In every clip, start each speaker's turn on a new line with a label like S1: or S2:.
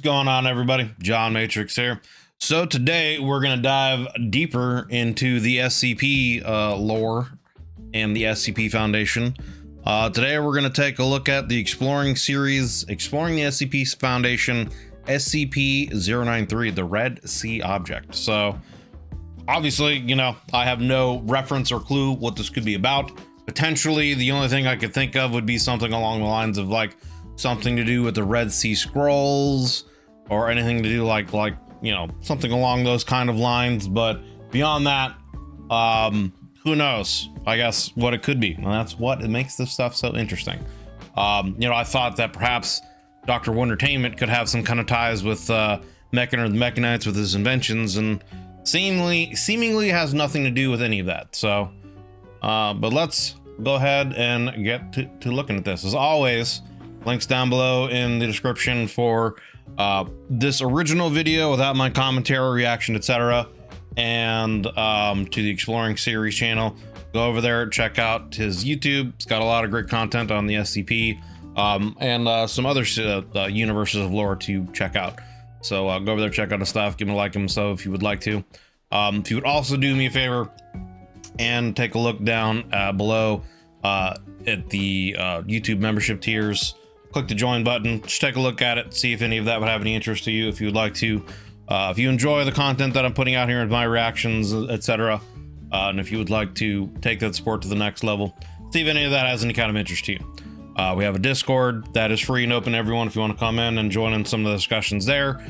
S1: What's going on, everybody? John Matrix here. So today we're going to dive deeper into the SCP lore and the SCP Foundation. Today we're going to take a look at the Exploring series, Exploring the SCP Foundation, SCP-093, the Red Sea Object. So obviously, you know, I have no reference or clue what this could be about. Potentially, the only thing I could think of would be something along the lines of like something to do with the Red Sea Scrolls, or anything to do like you know, something along those kind of lines. But beyond that, who knows? I guess what it could be, and that's what it makes this stuff so interesting. You know, I thought that perhaps Dr. Wondertainment could have some kind of ties with Mechan or the Mechanites with his inventions, and seemingly has nothing to do with any of that. So but let's go ahead and get to looking at this. As always, links down below in the description for this original video without my commentary, reaction, etc., and to the Exploring series channel. Go over there, check out his YouTube. It's got a lot of great content on the SCP and some other universes of lore to check out. So go over there, check out his stuff, give him a like and so if you would like to. If you would also do me a favor and take a look down below at the YouTube membership tiers, click the join button, just take a look at it, see if any of that would have any interest to you. If you would like to, if you enjoy the content that I'm putting out here with my reactions, etc., and if you would like to take that support to the next level, see if any of that has any kind of interest to you. We have a Discord that is free and open to everyone if you want to come in and join in some of the discussions there.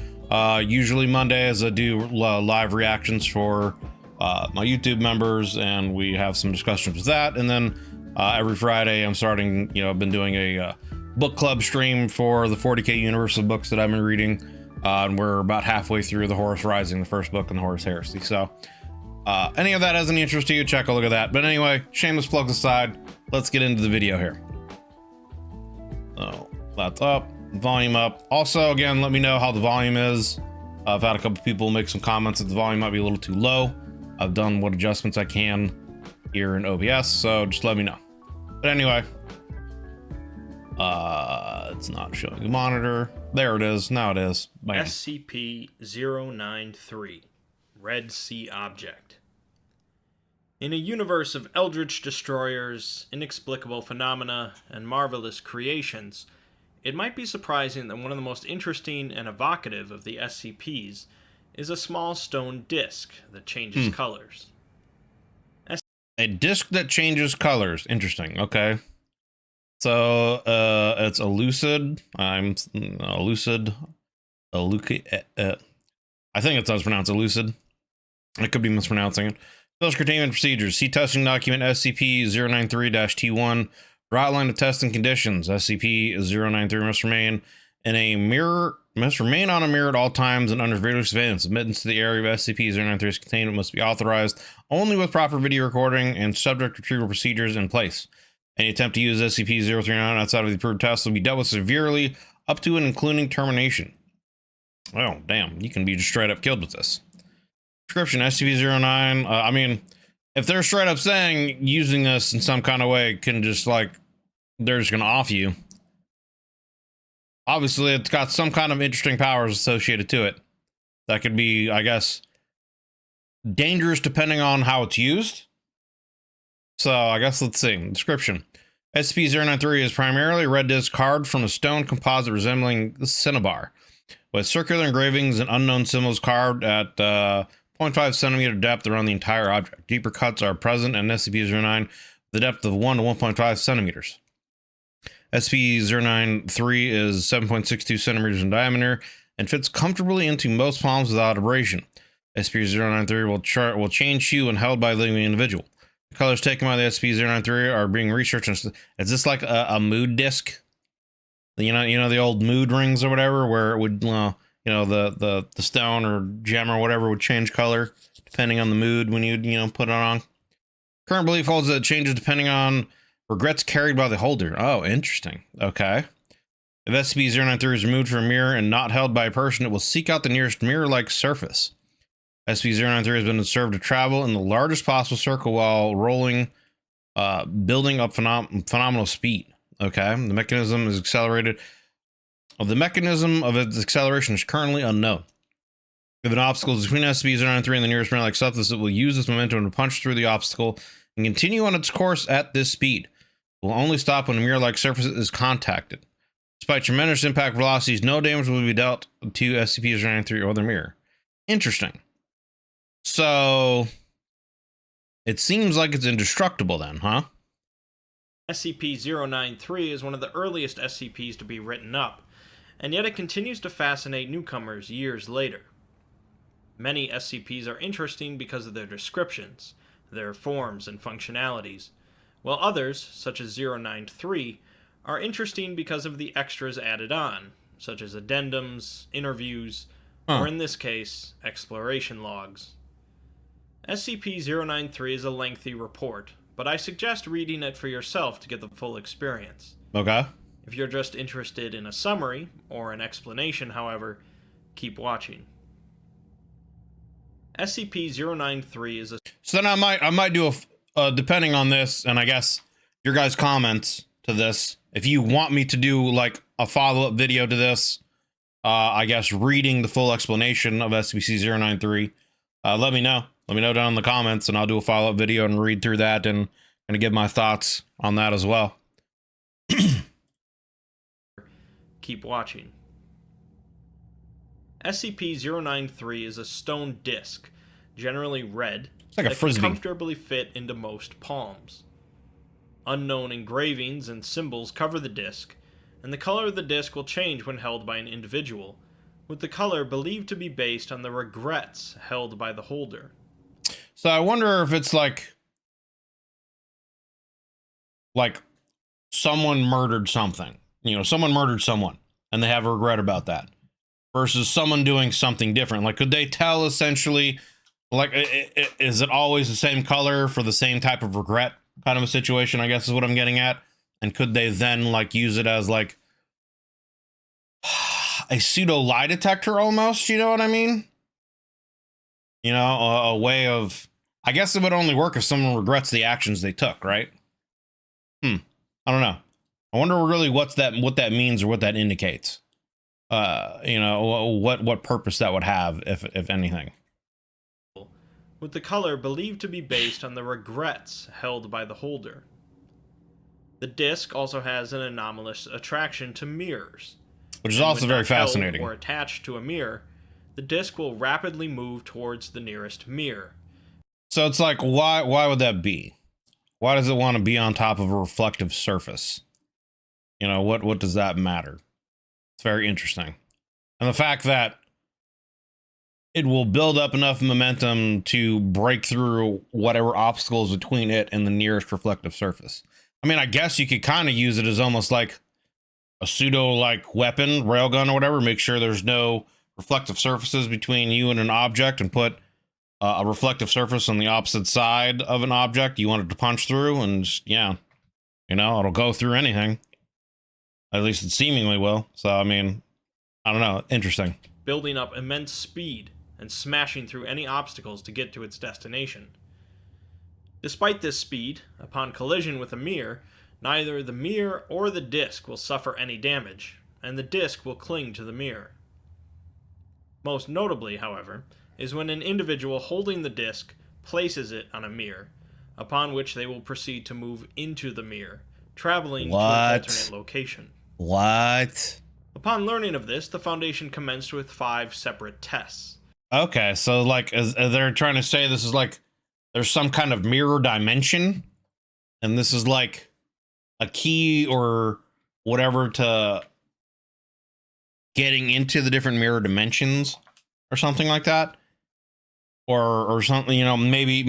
S1: Usually Mondays I do live reactions for my YouTube members, and we have some discussions with that. And then every Friday I'm starting, you know, I've been doing a book club stream for the 40k universe of books that I've been reading, and we're about halfway through the Horus Rising, the first book in the Horus Heresy. So any of that has any interest to you, check a look at that. But anyway, shameless plugs aside, let's get into the video here. So that's up, volume up. Also, again, let me know how the volume is. I've had a couple people make some comments that the volume might be a little too low. I've done what adjustments I can here in OBS, so just let me know. But anyway, it's not showing the monitor. There it is. Now it is. Bam.
S2: SCP-093, Red Sea Object. In a universe of eldritch destroyers, inexplicable phenomena, and marvelous creations, it might be surprising that one of the most interesting and evocative of the SCPs is a small stone disc that changes colors.
S1: A disc that changes colors. Interesting. Okay. So it's a lucid. I think it's how it's pronounced, elucid. I could be mispronouncing it. Those containment procedures. See testing document SCP-093-T1 for outline of testing conditions. SCP-093 must remain on a mirror at all times and under video surveillance. Admittance to the area of SCP-093's containment must be authorized only with proper video recording and subject retrieval procedures in place. Any attempt to use SCP-039 outside of the approved test will be dealt with severely, up to and including termination. Oh, damn. You can be just straight up killed with this. Description, SCP-09. I mean, if they're straight up saying using this in some kind of way can just, like, they're just going to off you. Obviously, it's got some kind of interesting powers associated to it. That could be, I guess, dangerous depending on how it's used. So I guess let's see. Description. SCP-093 is primarily a red disc carved from a stone composite resembling a cinnabar, with circular engravings and unknown symbols carved at 0.5 centimeter depth around the entire object. Deeper cuts are present in SCP-09 with the depth of 1 to 1.5 centimeters. SCP-093 is 7.62 centimeters in diameter and fits comfortably into most palms without abrasion. SCP-093 will change hue when held by a living individual. The colors taken by the SCP-093 are being researched. Is this like a mood disc? You know the old mood rings or whatever, where it would, you know, the stone or gem or whatever would change color depending on the mood when you put it on. Current belief holds that it changes depending on regrets carried by the holder. Oh, interesting. Okay. If SCP-093 is removed from a mirror and not held by a person, it will seek out the nearest mirror-like surface. SCP-093 has been observed to travel in the largest possible circle while building up phenomenal speed. Okay. The mechanism is accelerated The mechanism of its acceleration is currently unknown. If an obstacle is between SCP-093 and the nearest mirror-like substance, it will use this momentum to punch through the obstacle and continue on its course at this speed. It will only stop when a mirror-like surface is contacted. Despite tremendous impact velocities, no damage will be dealt to SCP-093 or the mirror. Interesting. So, it seems like it's indestructible then, huh?
S2: SCP-093 is one of the earliest SCPs to be written up, and yet it continues to fascinate newcomers years later. Many SCPs are interesting because of their descriptions, their forms and functionalities, while others, such as 093, are interesting because of the extras added on, such as addendums, interviews, or in this case, exploration logs. SCP-093 is a lengthy report, but I suggest reading it for yourself to get the full experience.
S1: Okay.
S2: If you're just interested in a summary, or an explanation, however, keep watching. SCP-093 is a...
S1: So then I might do a, depending on this, and I guess your guys' comments to this, if you want me to do like a follow-up video to this, I guess reading the full explanation of SCP-093, let me know. Let me know down in the comments, and I'll do a follow-up video and read through that and give my thoughts on that as well.
S2: Keep watching. SCP-093 is a stone disc, generally red,
S1: it's like a frisbee,
S2: that can comfortably fit into most palms. Unknown engravings and symbols cover the disc, and the color of the disc will change when held by an individual, with the color believed to be based on the regrets held by the holder.
S1: So I wonder if it's like someone murdered something. You know, someone murdered someone, and they have a regret about that. Versus someone doing something different. Like, could they tell essentially, like, is it always the same color for the same type of regret kind of a situation, I guess is what I'm getting at. And could they then, like, use it as, like, a pseudo lie detector almost, you know what I mean? You know, a way of, I guess it would only work if someone regrets the actions they took, right? I don't know. I wonder really what that means or what that indicates. You know, what purpose that would have, if anything.
S2: With the color believed to be based on the regrets held by the holder. The disc also has an anomalous attraction to mirrors,
S1: which is also very fascinating.
S2: Or attached to a mirror, the disc will rapidly move towards the nearest mirror.
S1: So it's like, why would that be? Why does it want to be on top of a reflective surface? You know, what does that matter? It's very interesting. And the fact that it will build up enough momentum to break through whatever obstacles between it and the nearest reflective surface. I mean, I guess you could kind of use it as almost like a pseudo like weapon, railgun or whatever. Make sure there's no reflective surfaces between you and an object, and put a reflective surface on the opposite side of an object you want it to punch through, and just, yeah, you know, it'll go through anything. At least it seemingly will. So, I mean, I don't know. Interesting.
S2: Building up immense speed and smashing through any obstacles to get to its destination. Despite this speed, upon collision with a mirror, neither the mirror or the disc will suffer any damage, and the disc will cling to the mirror. Most notably, however, is when an individual holding the disc places it on a mirror, upon which they will proceed to move into the mirror, traveling to an alternate location.
S1: What?
S2: Upon learning of this, the Foundation commenced with 5 separate tests.
S1: Okay, so like, they're trying to say this is like, there's some kind of mirror dimension, and this is like a key or whatever to getting into the different mirror dimensions or something like that. Or something, you know, maybe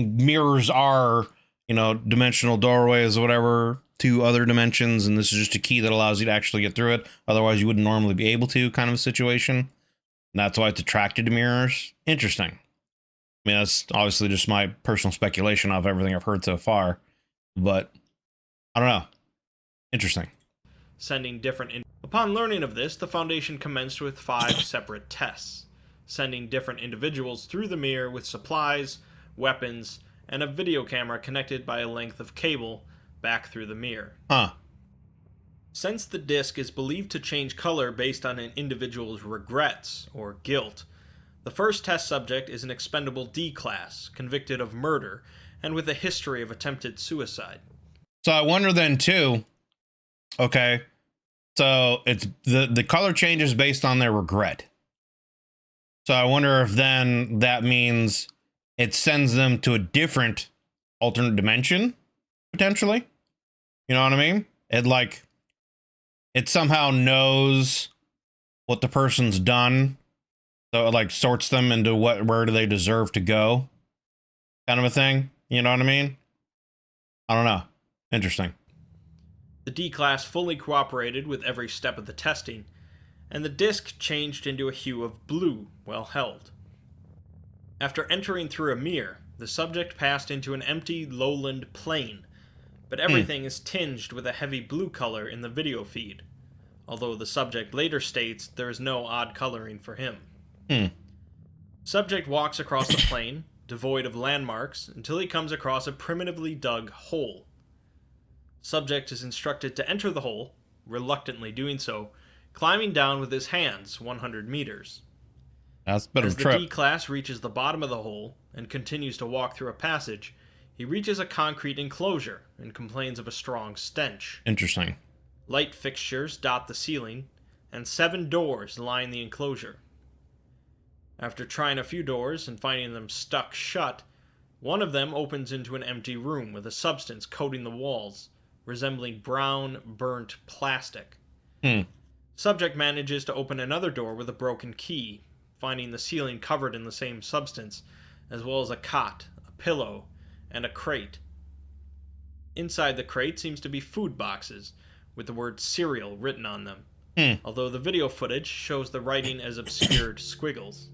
S1: mirrors are, you know, dimensional doorways or whatever to other dimensions, and this is just a key that allows you to actually get through it. Otherwise, you wouldn't normally be able to, kind of a situation. And that's why it's attracted to mirrors. Interesting. I mean, that's obviously just my personal speculation of everything I've heard so far, but I don't know. Interesting.
S2: Sending different... Upon learning of this, the Foundation commenced with 5 separate tests, sending different individuals through the mirror with supplies, weapons, and a video camera connected by a length of cable back through the mirror.
S1: Huh.
S2: Since the disc is believed to change color based on an individual's regrets or guilt, the first test subject is an expendable D class, convicted of murder, and with a history of attempted suicide.
S1: So I wonder then too, okay, so it's the color changes based on their regret. So I wonder if then that means it sends them to a different alternate dimension, potentially. You know what I mean? It somehow knows what the person's done. So it like sorts them into where do they deserve to go, kind of a thing. You know what I mean? I don't know. Interesting.
S2: The D class fully cooperated with every step of the testing, and the disc changed into a hue of blue while held. After entering through a mirror, the subject passed into an empty lowland plain, but everything is tinged with a heavy blue color in the video feed, although the subject later states there is no odd coloring for him. Subject walks across the plain, devoid of landmarks, until he comes across a primitively dug hole. Subject is instructed to enter the hole, reluctantly doing so, climbing down with his hands 100 meters.
S1: That's a bit of a trip.
S2: As the D-class reaches the bottom of the hole and continues to walk through a passage, he reaches a concrete enclosure and complains of a strong stench.
S1: Interesting.
S2: Light fixtures dot the ceiling, and 7 doors line the enclosure. After trying a few doors and finding them stuck shut, one of them opens into an empty room with a substance coating the walls, resembling brown, burnt plastic. Subject manages to open another door with a broken key, finding the ceiling covered in the same substance, as well as a cot, a pillow, and a crate. Inside the crate seems to be food boxes, with the word cereal written on them, although the video footage shows the writing as obscured squiggles.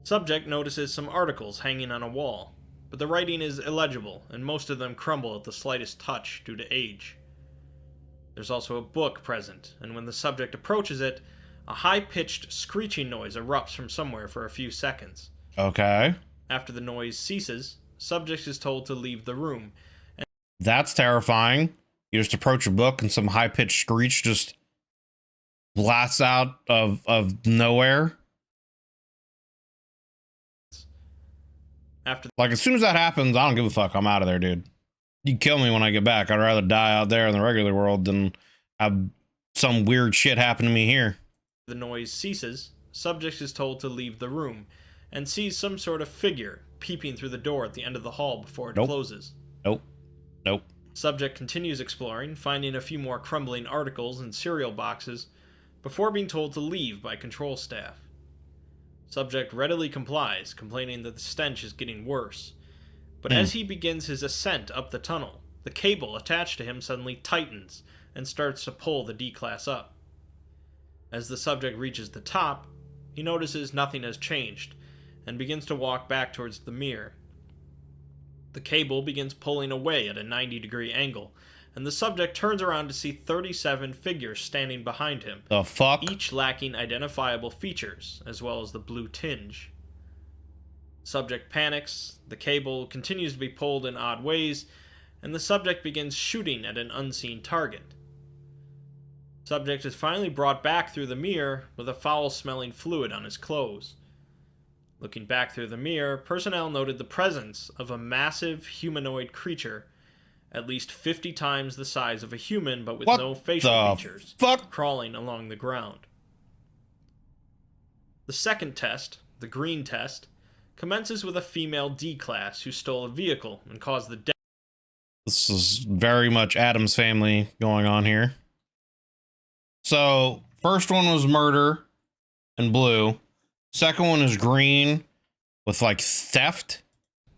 S2: Subject notices some articles hanging on a wall, but the writing is illegible, and most of them crumble at the slightest touch due to age. There's also a book present, and when the subject approaches it, a high-pitched screeching noise erupts from somewhere for a few seconds.
S1: Okay.
S2: After the noise ceases, subject is told to leave the room.
S1: That's terrifying. You just approach a book and some high-pitched screech just blasts out of nowhere. Like, as soon as that happens, I don't give a fuck. I'm out of there, dude. You kill me when I get back. I'd rather die out there in the regular world than have some weird shit happen to me here.
S2: The noise ceases, subject is told to leave the room, and sees some sort of figure peeping through the door at the end of the hall before it closes.
S1: Nope.
S2: Subject continues exploring, finding a few more crumbling articles and cereal boxes, before being told to leave by control staff. Subject readily complies, complaining that the stench is getting worse. But as he begins his ascent up the tunnel, the cable attached to him suddenly tightens and starts to pull the D-class up. As the subject reaches the top, he notices nothing has changed, and begins to walk back towards the mirror. The cable begins pulling away at a 90-degree angle, and the subject turns around to see 37 figures standing behind him.
S1: The fuck?
S2: Each lacking identifiable features, as well as the blue tinge. Subject panics, the cable continues to be pulled in odd ways, and the subject begins shooting at an unseen target. Subject is finally brought back through the mirror with a foul-smelling fluid on his clothes. Looking back through the mirror, personnel noted the presence of a massive humanoid creature, at least 50 times the size of a human but with no facial features, crawling along the ground. The second test, the green test, commences with a female D-class who stole a vehicle and caused the death.
S1: This is very much Addams Family going on here. So, first one was murder and blue. Second one is green with like theft.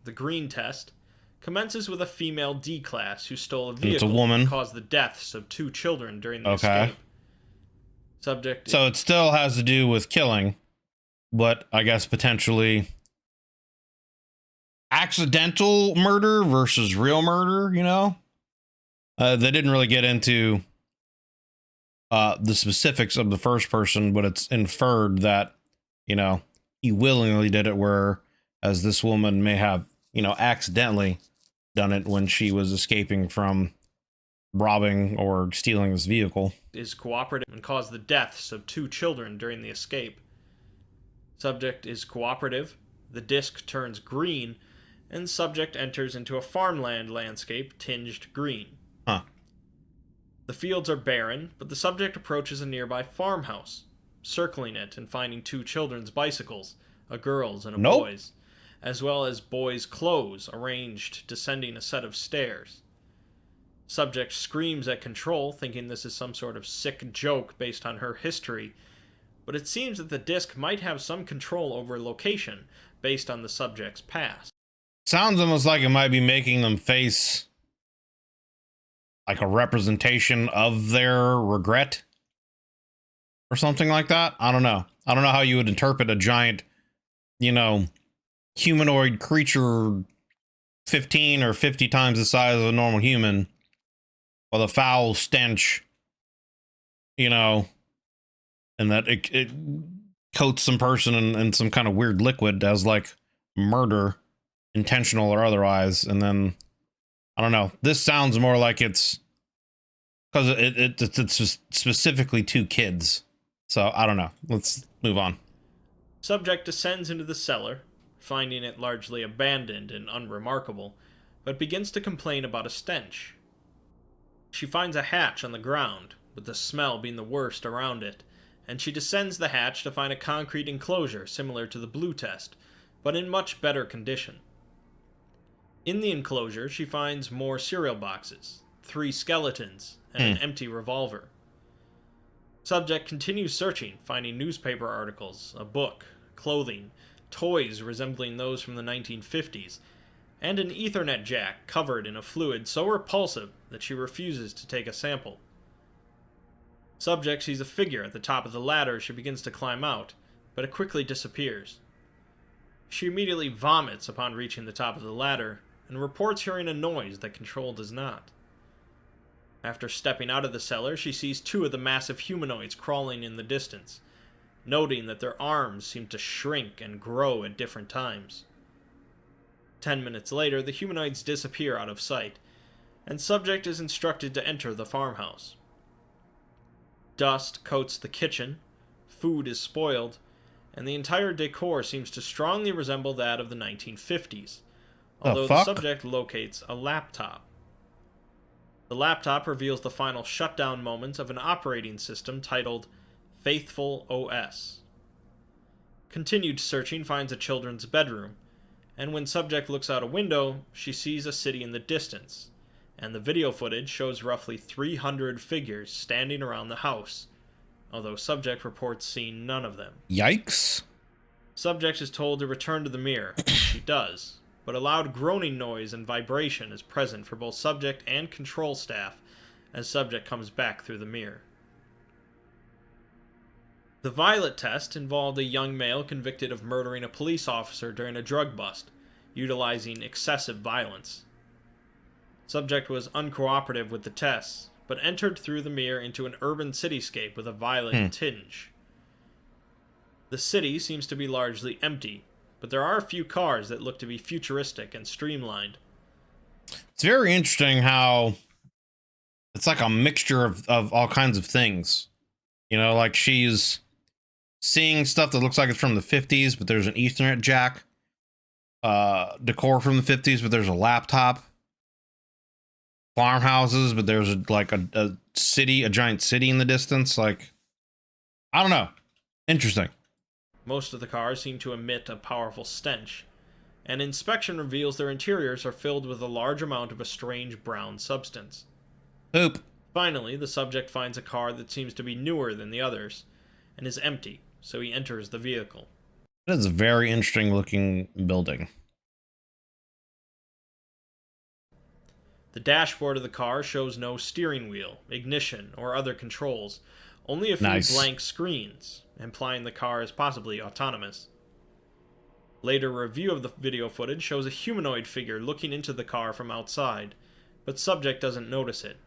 S2: The green test commences with a female D-class who stole a vehicle
S1: it's a woman.
S2: and caused the deaths of 2 children during the escape. Subject.
S1: So it still has to do with killing, but I guess potentially accidental murder versus real murder, you know? They didn't really get into the specifics of the first person, but it's inferred that, you know, he willingly did it, whereas this woman may have, you know, accidentally done it when she was escaping from robbing or stealing this vehicle.
S2: Is cooperative and caused the deaths of 2 children during the escape. Subject is cooperative, the disc turns green, and subject enters into a farmland landscape tinged green.
S1: Huh.
S2: The fields are barren, but the subject approaches a nearby farmhouse, circling it and finding 2 children's bicycles, a girl's and a boy's, as well as boys' clothes arranged descending a set of stairs. Subject screams at Control, thinking this is some sort of sick joke based on her history, but it seems that the disc might have some control over location based on the subject's past.
S1: Sounds almost like it might be making them face like a representation of their regret or something like that. I don't know. I don't know how you would interpret a giant, humanoid creature 15 or 50 times the size of a normal human with a foul stench, and that it coats some person in some kind of weird liquid as like murder, intentional or otherwise. And then, I don't know. This sounds more like it's because it's just specifically 2 kids. So I don't know. Let's move on.
S2: Subject descends into the cellar, finding it largely abandoned and unremarkable, but begins to complain about a stench. She finds a hatch on the ground, with the smell being the worst around it, and she descends the hatch to find a concrete enclosure similar to the blue test, but in much better condition. In the enclosure, she finds more cereal boxes, 3 skeletons, and an empty revolver. Subject continues searching, finding newspaper articles, a book, clothing, toys resembling those from the 1950s, and an Ethernet jack covered in a fluid so repulsive that she refuses to take a sample. Subject sees a figure at the top of the ladder as she begins to climb out, but it quickly disappears. She immediately vomits upon reaching the top of the ladder, and reports hearing a noise that Control does not. After stepping out of the cellar, she sees 2 of the massive humanoids crawling in the distance, noting that their arms seem to shrink and grow at different times. 10 minutes later, the humanoids disappear out of sight, and Subject is instructed to enter the farmhouse. Dust coats the kitchen, food is spoiled, and the entire decor seems to strongly resemble that of the 1950s, although the subject locates a laptop. The laptop reveals the final shutdown moments of an operating system titled Faithful OS. Continued searching finds a children's bedroom, and when Subject looks out a window, she sees a city in the distance, and the video footage shows roughly 300 figures standing around the house, although Subject reports seeing none of them.
S1: Yikes.
S2: Subject is told to return to the mirror, and she does, but a loud groaning noise and vibration is present for both Subject and Control staff as Subject comes back through the mirror. The Violet test involved a young male convicted of murdering a police officer during a drug bust, utilizing excessive violence. Subject was uncooperative with the tests, but entered through the mirror into an urban cityscape with a violet tinge. The city seems to be largely empty, but there are a few cars that look to be futuristic and streamlined.
S1: It's very interesting how it's like a mixture of all kinds of things. Like she's seeing stuff that looks like it's from the 50s, but there's an Ethernet jack. Decor from the 50s, but there's a laptop. Farmhouses, but there's a city, a giant city in the distance. Like, I don't know. Interesting.
S2: Most of the cars seem to emit a powerful stench, and inspection reveals their interiors are filled with a large amount of a strange brown substance.
S1: Poop.
S2: Finally, the subject finds a car that seems to be newer than the others, and is empty, so he enters the vehicle.
S1: That is a very interesting looking building.
S2: The dashboard of the car shows no steering wheel, ignition, or other controls, only a few blank screens, implying the car is possibly autonomous. Later review of the video footage shows a humanoid figure looking into the car from outside, but subject doesn't notice it,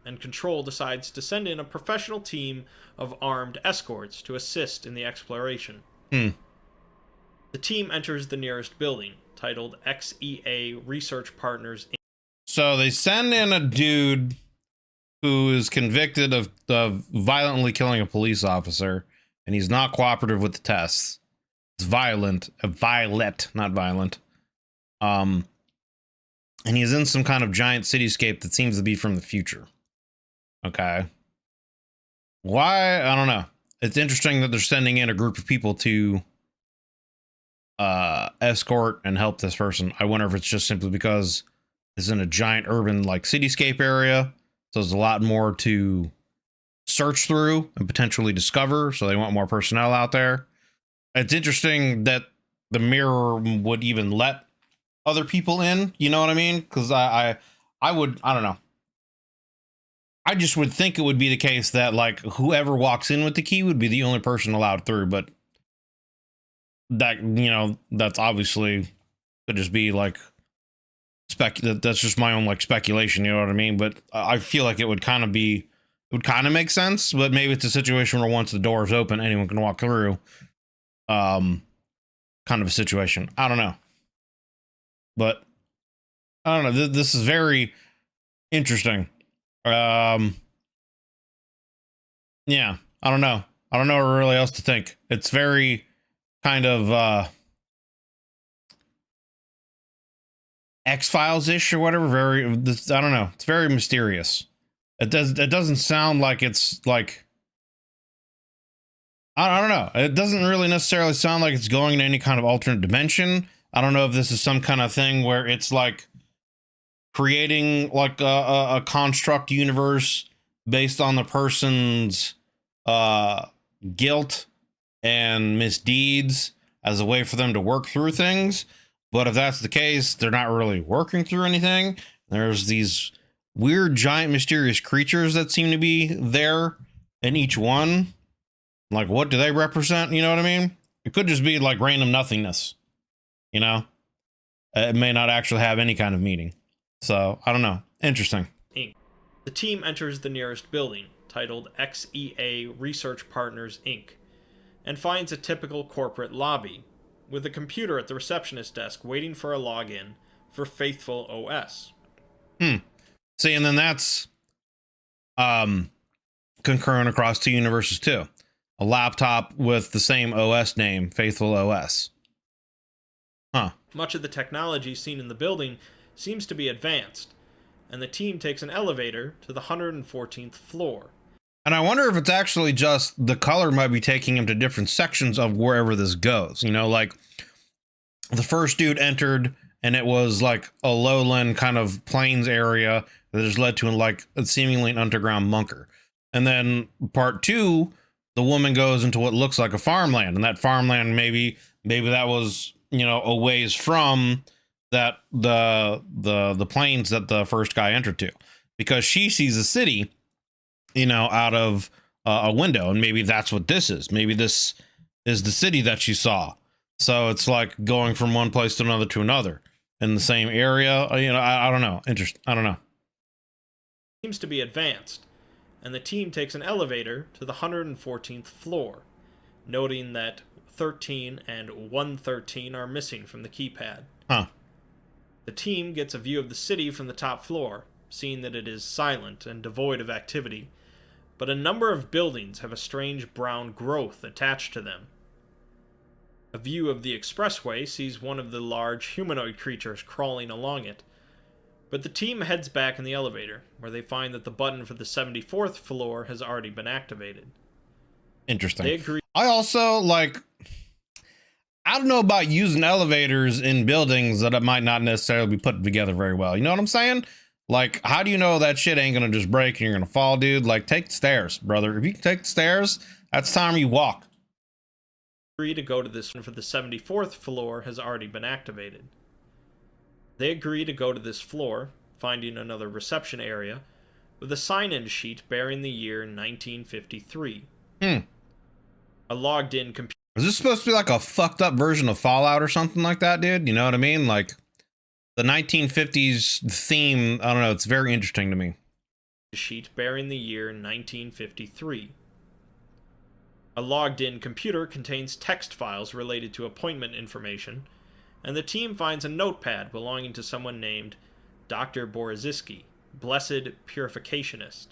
S2: and Control decides to send in a professional team of armed escorts to assist in the exploration. The team enters the nearest building, titled XEA Research Partners Inc.
S1: So they send in a dude who is convicted of violently killing a police officer, and he's not cooperative with the tests. It's violent, not violent. And he's in some kind of giant cityscape that seems to be from the future. Okay. Why? I don't know. It's interesting that they're sending in a group of people to escort and help this person. I wonder if it's just simply because it's in a giant urban like cityscape area, so there's a lot more to search through and potentially discover, so they want more personnel out there. It's interesting that the mirror would even let other people in, you know what I mean? Because I don't know. I just would think it would be the case that like whoever walks in with the key would be the only person allowed through, but that, you know, that's obviously could just be like that's just my own like speculation, you know what I mean? But I feel like it would kind of make sense, but maybe it's a situation where once the door is open, anyone can walk through. Kind of a situation. I don't know. But I don't know. This is very interesting. Yeah, I don't know. I don't know really else to think. It's very kind of X-Files-ish or whatever. Very, I don't know. It's very mysterious. It doesn't sound like it's like, I don't know. It doesn't really necessarily sound like it's going to any kind of alternate dimension. I don't know if this is some kind of thing where it's like creating like a construct universe based on the person's guilt and misdeeds as a way for them to work through things. But if that's the case, they're not really working through anything. There's these weird, giant, mysterious creatures that seem to be there in each one. Like, what do they represent? You know what I mean? It could just be like random nothingness, you know? It may not actually have any kind of meaning. So, I don't know. Interesting.
S2: Inc. The team enters the nearest building, titled XEA Research Partners, Inc., and finds a typical corporate lobby, with a computer at the receptionist desk waiting for a login for Faithful OS.
S1: See, and then that's concurrent across two universes too. A laptop with the same OS name, Faithful OS. Huh.
S2: Much of the technology seen in the building seems to be advanced, and the team takes an elevator to the 114th floor.
S1: And I wonder if it's actually just the color might be taking him to different sections of wherever this goes. You know, like the first dude entered and it was like a lowland kind of plains area that has led to like a seemingly an underground bunker. And then part two, the woman goes into what looks like a farmland, and that farmland maybe that was, you know, a ways from that the plains that the first guy entered to, because she sees a city, you know, out of a window, and maybe that's what this is. Maybe this is the city that she saw. So it's like going from one place to another in the same area. You know, I don't know. I don't know.
S2: Seems to be advanced, and the team takes an elevator to the 114th floor, noting that 13 and 113 are missing from the keypad.
S1: Huh.
S2: The team gets a view of the city from the top floor, seeing that it is silent and devoid of activity, but a number of buildings have a strange brown growth attached to them. A view of the expressway sees one of the large humanoid creatures crawling along it, but the team heads back in the elevator, where they find that the button for the 74th floor has already been activated.
S1: Interesting.
S2: They agree.
S1: I also like, I don't know about using elevators in buildings that it might not necessarily be put together very well. You know what I'm saying? Like, how do you know that shit ain't gonna just break and you're gonna fall, dude? Like, take the stairs, brother. If you can take the stairs, that's time you walk.
S2: Agree to go to this one for the 74th floor has already been activated. They agree to go to this floor, finding another reception area, with a sign-in sheet bearing the year 1953. A logged-in computer.
S1: Is this supposed to be like a fucked up version of Fallout or something like that, dude? You know what I mean? Like, the 1950s theme, I don't know, it's very interesting to me.
S2: Sheet bearing the year 1953. A logged-in computer contains text files related to appointment information, and the team finds a notepad belonging to someone named Dr. Boriziski, Blessed Purificationist.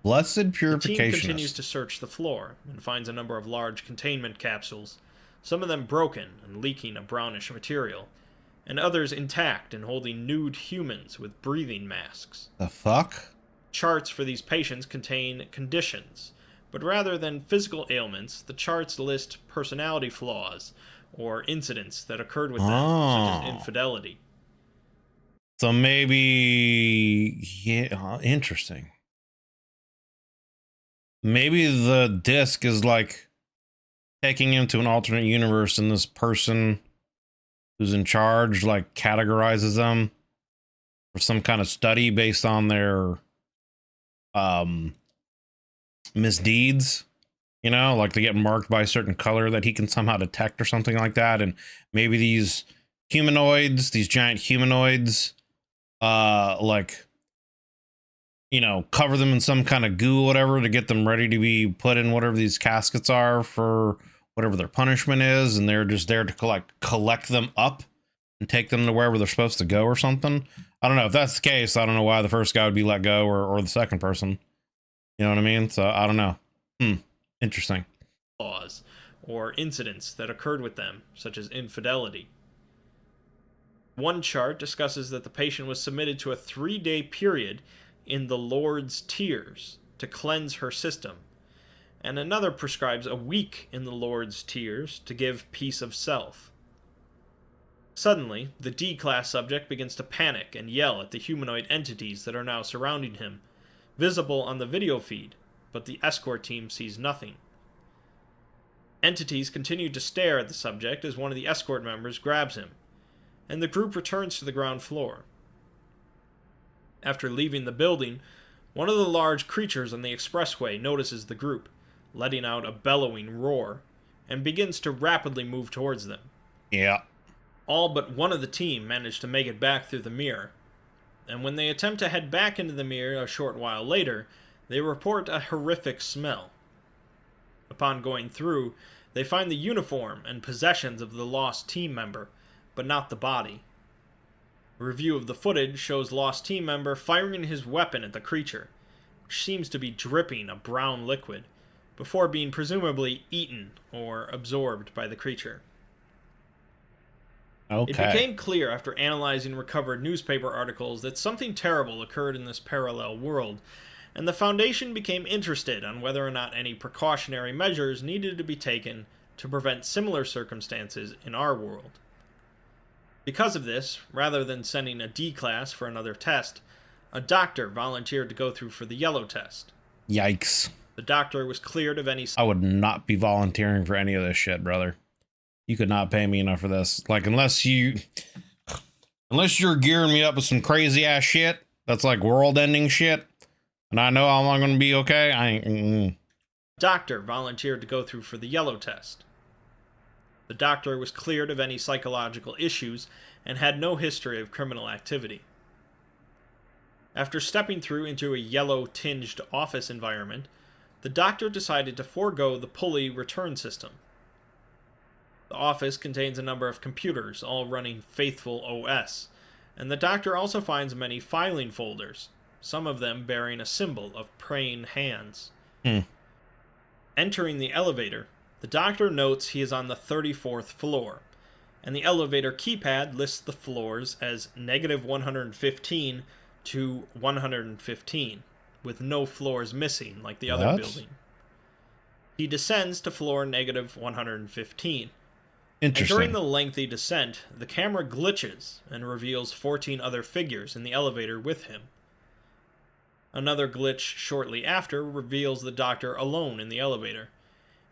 S1: Blessed
S2: The team
S1: purificationist.
S2: continues to search the floor and finds a number of large containment capsules, some of them broken and leaking a brownish material, and others intact and holding nude humans with breathing masks.
S1: The fuck?
S2: Charts for these patients contain conditions, but rather than physical ailments, the charts list personality flaws or incidents that occurred with them, such as infidelity.
S1: So maybe, yeah, interesting. Maybe the disc is like taking him to an alternate universe, and this person who's in charge like categorizes them for some kind of study based on their misdeeds. You know, like they get marked by a certain color that he can somehow detect or something like that. And maybe these humanoids, these giant humanoids, like, you know, cover them in some kind of goo or whatever to get them ready to be put in whatever these caskets are for whatever their punishment is, and they're just there to collect them up and take them to wherever they're supposed to go or something. I don't know. If that's the case, I don't know why the first guy would be let go or the second person. You know what I mean? So I don't know. Interesting.
S2: Flaws or incidents that occurred with them, such as infidelity. One chart discusses that the patient was submitted to a 3-day period in the Lord's Tears to cleanse her system, and another prescribes a week in the Lord's Tears to give peace of self. Suddenly, the D-class subject begins to panic and yell at the humanoid entities that are now surrounding him, visible on the video feed, but the escort team sees nothing. Entities continue to stare at the subject as one of the escort members grabs him, and the group returns to the ground floor. After leaving the building, one of the large creatures on the expressway notices the group, letting out a bellowing roar, and begins to rapidly move towards them.
S1: Yeah.
S2: All but one of the team manage to make it back through the mirror, and when they attempt to head back into the mirror a short while later, they report a horrific smell. Upon going through, they find the uniform and possessions of the lost team member, but not the body. A review of the footage shows lost team member firing his weapon at the creature, which seems to be dripping a brown liquid, before being presumably eaten or absorbed by the creature.
S1: Okay.
S2: It became clear after analyzing recovered newspaper articles that something terrible occurred in this parallel world, and the Foundation became interested on whether or not any precautionary measures needed to be taken to prevent similar circumstances in our world. Because of this, rather than sending a D-class for another test, a doctor volunteered to go through for the yellow test.
S1: Yikes.
S2: The doctor was cleared of any...
S1: I would not be volunteering for any of this shit, brother. You could not pay me enough for this. Like, unless you're gearing me up with some crazy ass shit that's like world ending shit, and I know I'm not going to be okay, I ain't.
S2: Doctor volunteered to go through for the yellow test. The doctor was cleared of any psychological issues and had no history of criminal activity. After stepping through into a yellow-tinged office environment, the doctor decided to forego the pulley return system. The office contains a number of computers, all running Faithful OS, and the doctor also finds many filing folders, some of them bearing a symbol of praying hands. Entering the elevator, the doctor notes he is on the 34th floor, and the elevator keypad lists the floors as -115 to 115, with no floors missing like the other building. He descends to floor -115.
S1: Interesting.
S2: And during the lengthy descent, the camera glitches and reveals 14 other figures in the elevator with him. Another glitch shortly after reveals the doctor alone in the elevator,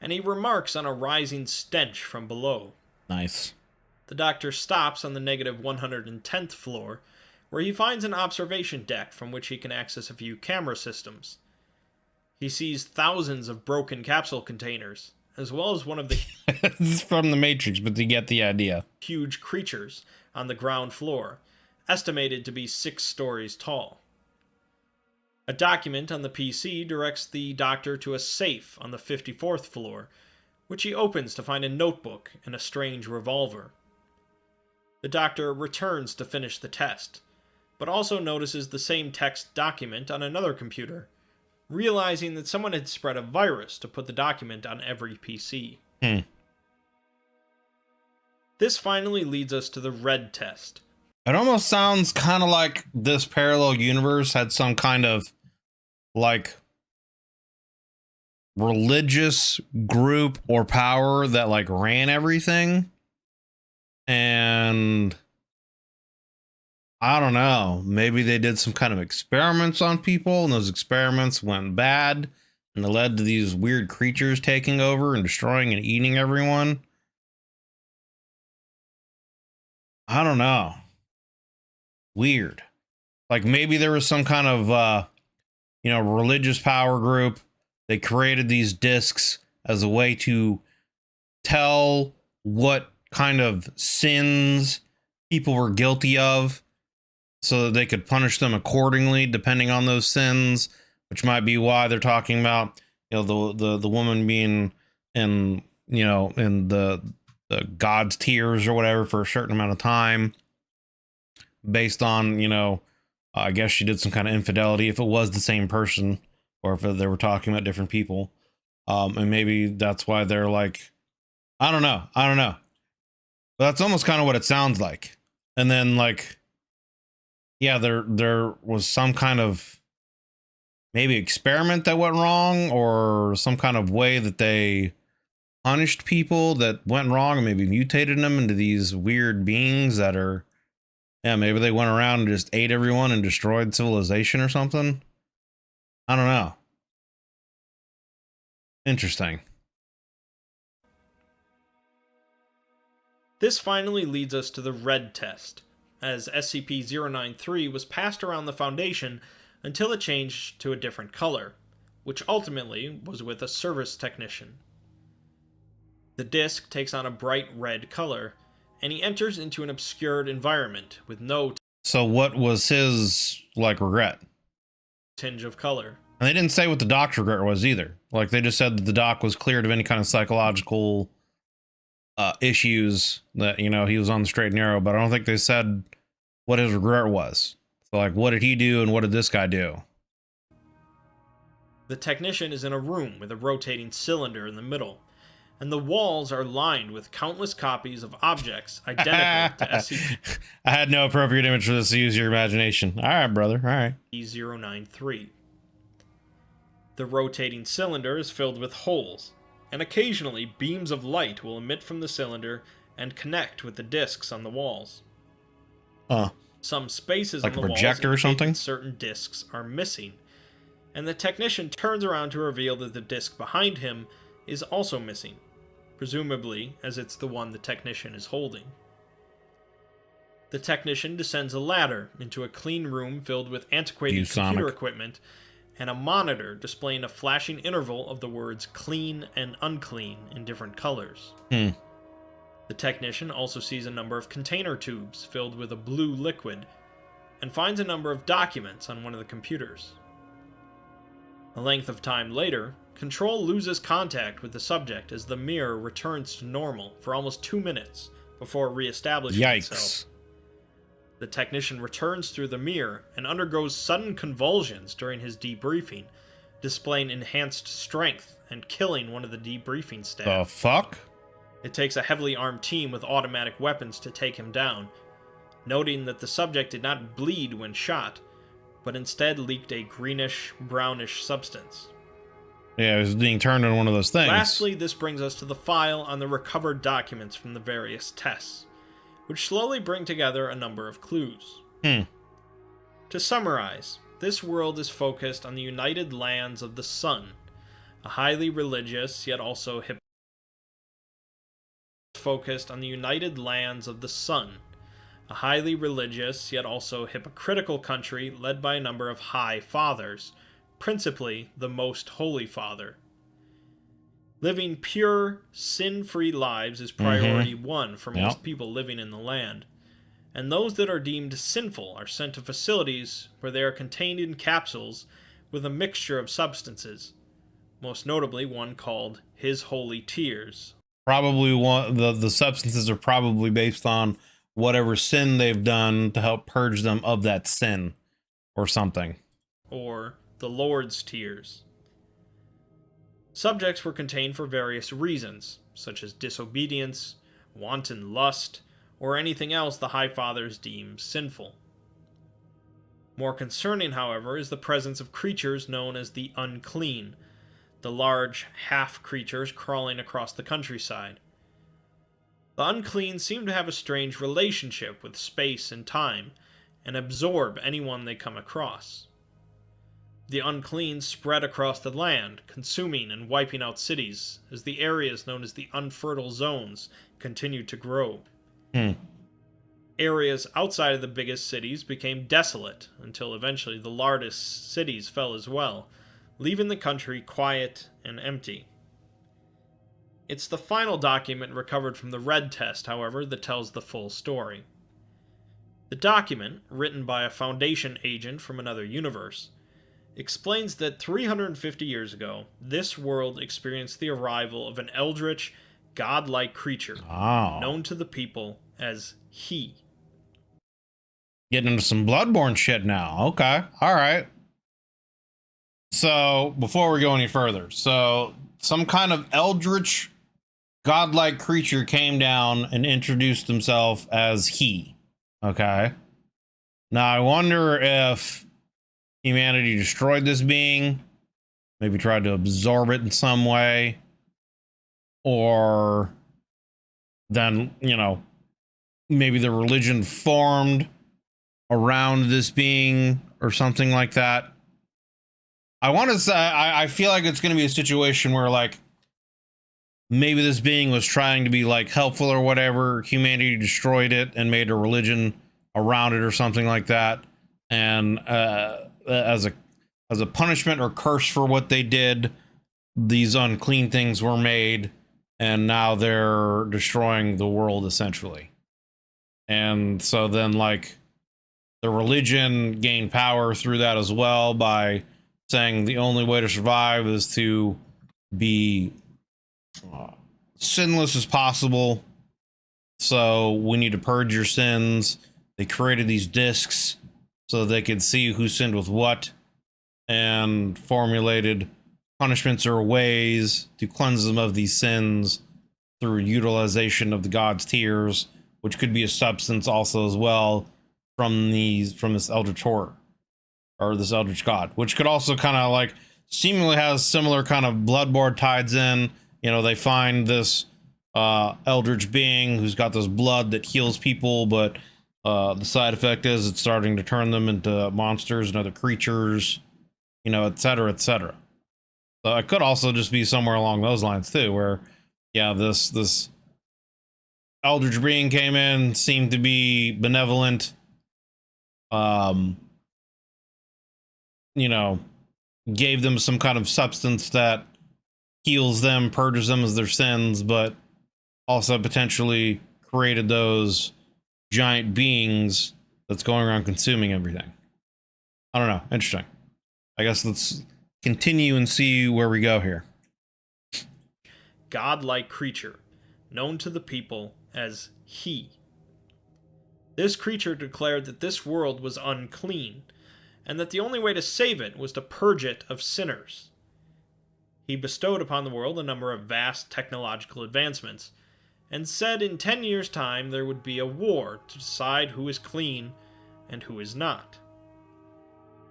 S2: and he remarks on a rising stench from below.
S1: Nice.
S2: The doctor stops on the -110th floor, where he finds an observation deck from which he can access a few camera systems. He sees thousands of broken capsule containers, as well as one of the
S1: This is from the Matrix, but you get the idea.
S2: Huge creatures on the ground floor, estimated to be 6 stories tall. A document on the PC directs the doctor to a safe on the 54th floor, which he opens to find a notebook and a strange revolver. The doctor returns to finish the test, but also notices the same text document on another computer, realizing that someone had spread a virus to put the document on every PC. This finally leads us to the red test.
S1: It almost sounds kind of like this parallel universe had some kind of like religious group or power that like ran everything. And I don't know, maybe they did some kind of experiments on people and those experiments went bad and it led to these weird creatures taking over and destroying and eating everyone. I don't know. Weird. Like maybe there was some kind of, religious power group. They created these discs as a way to tell what kind of sins people were guilty of so that they could punish them accordingly depending on those sins, which might be why they're talking about, the woman being in the God's tears or whatever for a certain amount of time based on, I guess she did some kind of infidelity if it was the same person or if they were talking about different people. And maybe that's why they're like, I don't know. But that's almost kind of what it sounds like. And then like, yeah, there was some kind of maybe experiment that went wrong or some kind of way that they punished people that went wrong and maybe mutated them into these weird beings that are, maybe they went around and just ate everyone and destroyed civilization or something. I don't know. Interesting.
S2: This finally leads us to the red test, as SCP-093 was passed around the Foundation until it changed to a different color, which ultimately was with a service technician. The disc takes on a bright red color, and he enters into an obscured environment with no
S1: So what was his, regret?
S2: Tinge of color.
S1: And they didn't say what the doc's regret was either. Like, they just said that the doc was cleared of any kind of psychological issues, that, he was on the straight and narrow, but I don't think they said what his regret was. So, what did he do and what did this guy do?
S2: The technician is in a room with a rotating cylinder in the middle, and the walls are lined with countless copies of objects identical to SCP.
S1: I had no appropriate image for this, so use your imagination. All right, brother. All right.
S2: 093. The rotating cylinder is filled with holes, and occasionally beams of light will emit from the cylinder and connect with the discs on the walls. Some spaces on the walls
S1: projector or something?
S2: Certain discs are missing, and the technician turns around to reveal that the disc behind him is also missing, presumably as it's the one the technician is holding. The technician descends a ladder into a clean room filled with antiquated computer equipment and a monitor displaying a flashing interval of the words clean and unclean in different colors. The technician also sees a number of container tubes filled with a blue liquid and finds a number of documents on one of the computers. A length of time later, Control loses contact with the subject as the mirror returns to normal for almost 2 minutes before re-establishing itself. The technician returns through the mirror and undergoes sudden convulsions during his debriefing, displaying enhanced strength and killing one of the debriefing staff.
S1: The fuck?
S2: It takes a heavily armed team with automatic weapons to take him down, noting that the subject did not bleed when shot, but instead leaked a greenish-brownish substance.
S1: Yeah, it was being turned into one of those things.
S2: Lastly, this brings us to the file on the recovered documents from the various tests, which slowly bring together a number of clues. To summarize, this world is focused on the United Lands of the Sun, a highly religious yet also hypocritical country led by a number of High Fathers, principally the Most Holy Father. Living pure, sin-free lives is priority one for most people living in the land, and those that are deemed sinful are sent to facilities where they are contained in capsules with a mixture of substances, most notably one called His Holy Tears.
S1: Probably the substances are probably based on whatever sin they've done to help purge them of that sin or something.
S2: Or the Lord's Tears. Subjects were contained for various reasons, such as disobedience, wanton lust, or anything else the High Fathers deemed sinful. More concerning, however, is the presence of creatures known as the unclean, the large half-creatures crawling across the countryside. The unclean seem to have a strange relationship with space and time, and absorb anyone they come across. The unclean spread across the land, consuming and wiping out cities, as the areas known as the unfertile zones continued to grow. Areas outside of the biggest cities became desolate, until eventually the largest cities fell as well, leaving the country quiet and empty. It's the final document recovered from the Red Test, however, that tells the full story. The document, written by a Foundation agent from another universe, explains that 350 years ago, this world experienced the arrival of an eldritch, godlike creature, known to the people as He.
S1: Getting into some Bloodborne shit now. Okay. All right. So, before we go any further, so some kind of eldritch, godlike creature came down and introduced himself as He. Okay. Now, I wonder if humanity destroyed this being, maybe tried to absorb it in some way, or then, maybe the religion formed around this being or something like that. I want to say, I feel like it's going to be a situation where, like, maybe this being was trying to be, like, helpful or whatever. Humanity destroyed it and made a religion around it or something like that. And as a punishment or curse for what they did, these unclean things were made, and now they're destroying the world, essentially. And so then, like, the religion gained power through that as well by saying the only way to survive is to be sinless as possible. So we need to purge your sins. They created these discs so they could see who sinned with what, and formulated punishments or ways to cleanse them of these sins through utilization of the God's tears, which could be a substance also as well from this eldritch horror, or this eldritch god, which could also kind of like seemingly has similar kind of Bloodborne ties in. They find this eldritch being who's got this blood that heals people, but the side effect is it's starting to turn them into monsters and other creatures, et cetera, et cetera. So it could also just be somewhere along those lines too, where, this eldritch being came in, seemed to be benevolent, gave them some kind of substance that heals them, purges them of their sins, but also potentially created those giant beings that's going around consuming everything. I don't know. Interesting. I guess let's continue and see where we go here.
S2: Godlike creature, known to the people as He. This creature declared that this world was unclean, and that the only way to save it was to purge it of sinners. He bestowed upon the world a number of vast technological advancements, and said in 10 years' time there would be a war to decide who is clean and who is not.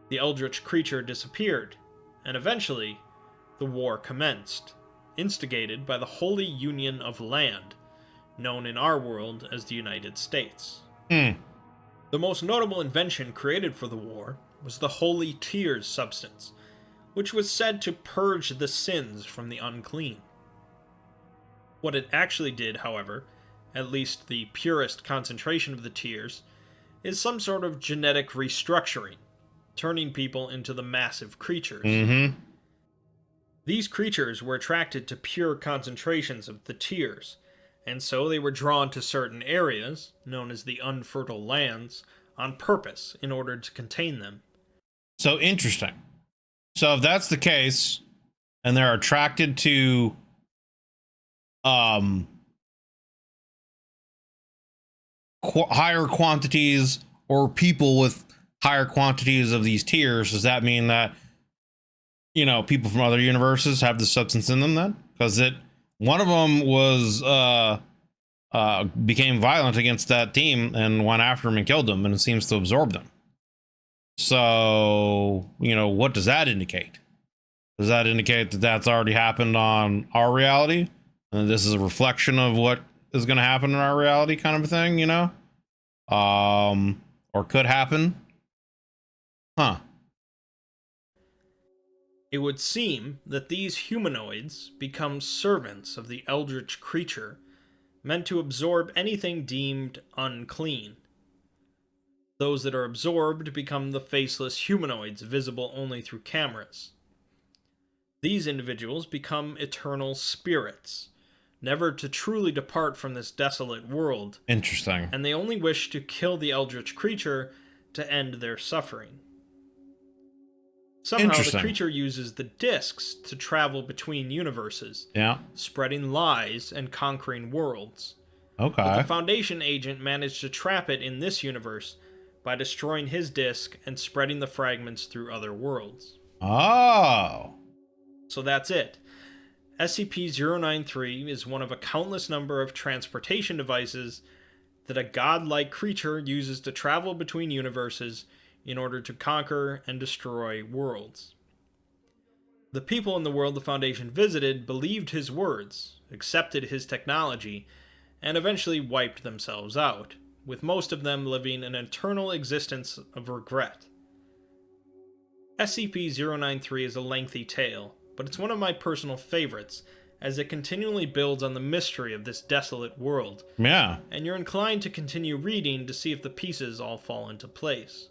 S2: The eldritch creature disappeared, and eventually the war commenced, instigated by the Holy Union of Land, known in our world as the United States. The most notable invention created for the war was the Holy Tears substance, which was said to purge the sins from the unclean. What it actually did, however, at least the purest concentration of the tears, is some sort of genetic restructuring, turning people into the massive creatures. These creatures were attracted to pure concentrations of the tears, and so they were drawn to certain areas, known as the unfertile lands, on purpose in order to contain them.
S1: So interesting. So if that's the case, and they're attracted to higher quantities, or people with higher quantities of these tears, does that mean that people from other universes have the substance in them then? Because one of them was became violent against that team and went after them and killed them, and it seems to absorb them. So, what does that indicate? Does that indicate that that's already happened on our reality? And this is a reflection of what is going to happen in our reality, kind of a thing, or could happen? Huh.
S2: It would seem that these humanoids become servants of the eldritch creature, meant to absorb anything deemed unclean. Those that are absorbed become the faceless humanoids visible only through cameras. These individuals become eternal spirits, never to truly depart from this desolate world.
S1: Interesting.
S2: And they only wish to kill the eldritch creature to end their suffering. Somehow the creature uses the discs to travel between universes, spreading lies and conquering worlds.
S1: Okay.
S2: But the Foundation agent managed to trap it in this universe by destroying his disc and spreading the fragments through other worlds.
S1: Oh.
S2: So that's it. SCP-093 is one of a countless number of transportation devices that a godlike creature uses to travel between universes in order to conquer and destroy worlds. The people in the world the Foundation visited believed his words, accepted his technology, and eventually wiped themselves out, with most of them living an eternal existence of regret. SCP-093 is a lengthy tale, but it's one of my personal favorites, as it continually builds on the mystery of this desolate world.
S1: Yeah.
S2: And you're inclined to continue reading to see if the pieces all fall into place.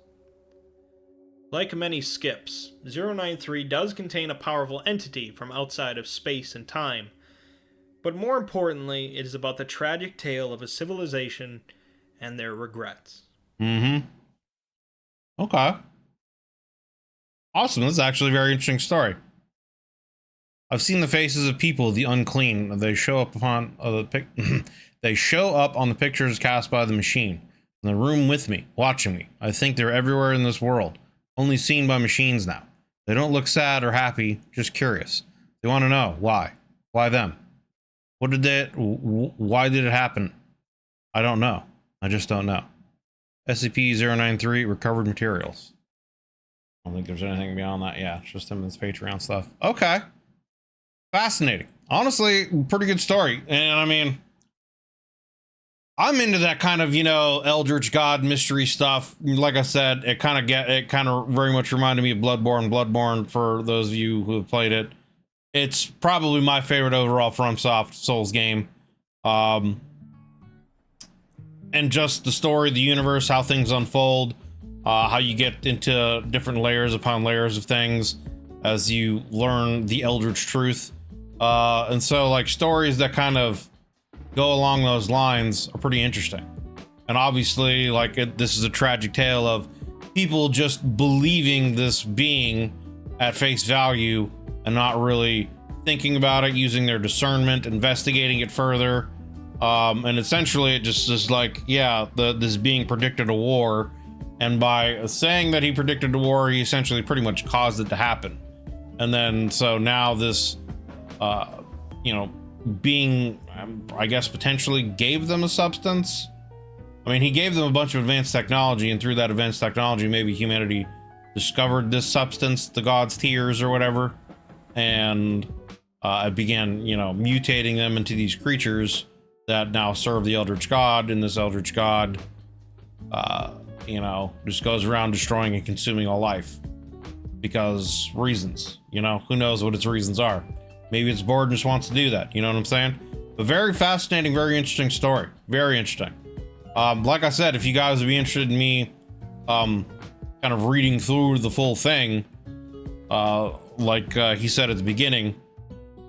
S2: Like many skips, 093 does contain a powerful entity from outside of space and time, but more importantly, it is about the tragic tale of a civilization and their regrets.
S1: Mm-hmm. Okay. Awesome. This is actually a very interesting story. I've seen the faces of people, the unclean. They show up upon they show up on the pictures cast by the machine. In the room with me, watching me. I think they're everywhere in this world. Only seen by machines now. They don't look sad or happy, just curious. They want to know why. Why them? Why did it happen? I don't know. I just don't know. SCP-093 recovered materials. I don't think there's anything beyond that. Yeah, it's just him and his Patreon stuff. Okay. Fascinating. Honestly, pretty good story. And I mean, I'm into that kind of, Eldritch God mystery stuff. Like I said, it kind of very much reminded me of Bloodborne, for those of you who have played it. It's probably my favorite overall FromSoft Souls game. And just the story, the universe, how things unfold, how you get into different layers upon layers of things as you learn the Eldritch truth. And so, like, stories that kind of go along those lines are pretty interesting. And obviously, like, this is a tragic tale of people just believing this being at face value and not really thinking about it, using their discernment, investigating it further. And essentially it just is like, yeah, this being predicted a war, and by saying that he predicted a war, he essentially pretty much caused it to happen. And then so now this being, I guess, potentially gave them a substance. I mean, he gave them a bunch of advanced technology, and through that advanced technology, maybe humanity discovered this substance, the god's tears or whatever, and it began, mutating them into these creatures that now serve the Eldritch God, and this Eldritch God, just goes around destroying and consuming all life. Because reasons, who knows what its reasons are. Maybe it's bored and just wants to do that, you know what I'm saying? But very fascinating, very interesting story. Very interesting. Like I said, if you guys would be interested in me kind of reading through the full thing, like he said at the beginning,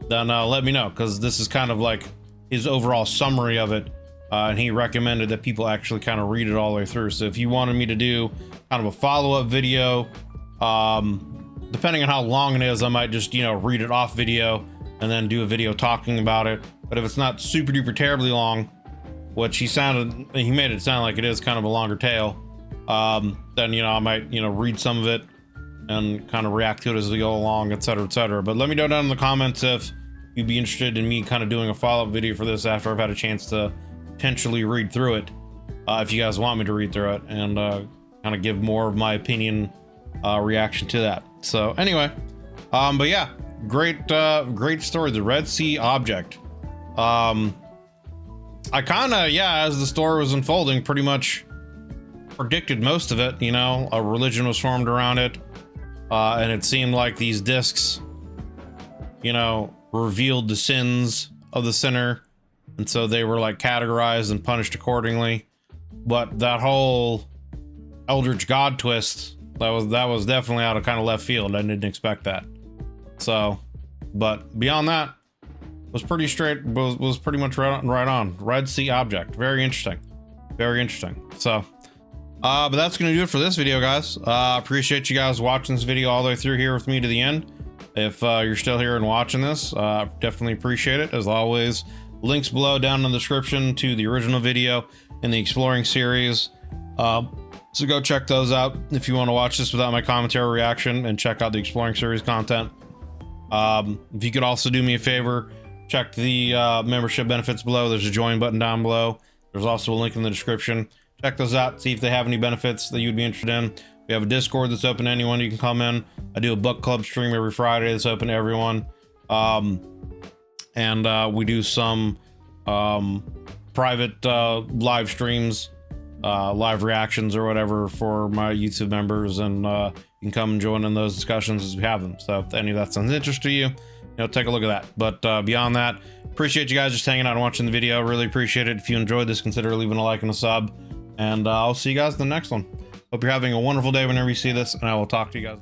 S1: then let me know, because this is kind of like his overall summary of it, and he recommended that people actually kind of read it all the way through. So if you wanted me to do kind of a follow-up video, depending on how long it is, I might just, read it off video and then do a video talking about it. But if it's not super duper terribly long, which he made it sound like it is kind of a longer tale, then, I might, read some of it and kind of react to it as we go along, etc., etc. But let me know down in the comments if you'd be interested in me kind of doing a follow-up video for this after I've had a chance to potentially read through it, if you guys want me to read through it, and kind of give more of my opinion, reaction to that. So anyway, but yeah, great story, the Red Sea Object. I kind of, yeah, as the story was unfolding, pretty much predicted most of it. You know, a religion was formed around it, and it seemed like these discs, you know, revealed the sins of the sinner, and so they were like categorized and punished accordingly. But that whole Eldritch God twist, that was definitely out of kind of left field. I didn't expect that. So, but beyond that, was pretty straight, was pretty much right on. Red Sea Object, very interesting, very interesting. So but that's gonna do it for this video, guys. Appreciate you guys watching this video all the way through here with me to the end. If you're still here and watching this, definitely appreciate it. As always, links below down in the description to the original video in the exploring series, so go check those out if you want to watch this without my commentary reaction, and check out the exploring series content. If you could also do me a favor, check the membership benefits below. There's a join button down below. There's also a link in the description. Check those out, see if they have any benefits that you'd be interested in. We have a Discord that's open to anyone. You can come in. I do a book club stream every Friday that's open to everyone. And we do some private live streams, live reactions or whatever for my YouTube members, and you can come and join in those discussions as we have them. So if any of that sounds interesting to you, take a look at that. But beyond that, appreciate you guys just hanging out and watching the video. Really appreciate it. If you enjoyed this, consider leaving a like and a sub, and I'll see you guys in the next one. Hope you're having a wonderful day whenever you see this, and I will talk to you guys.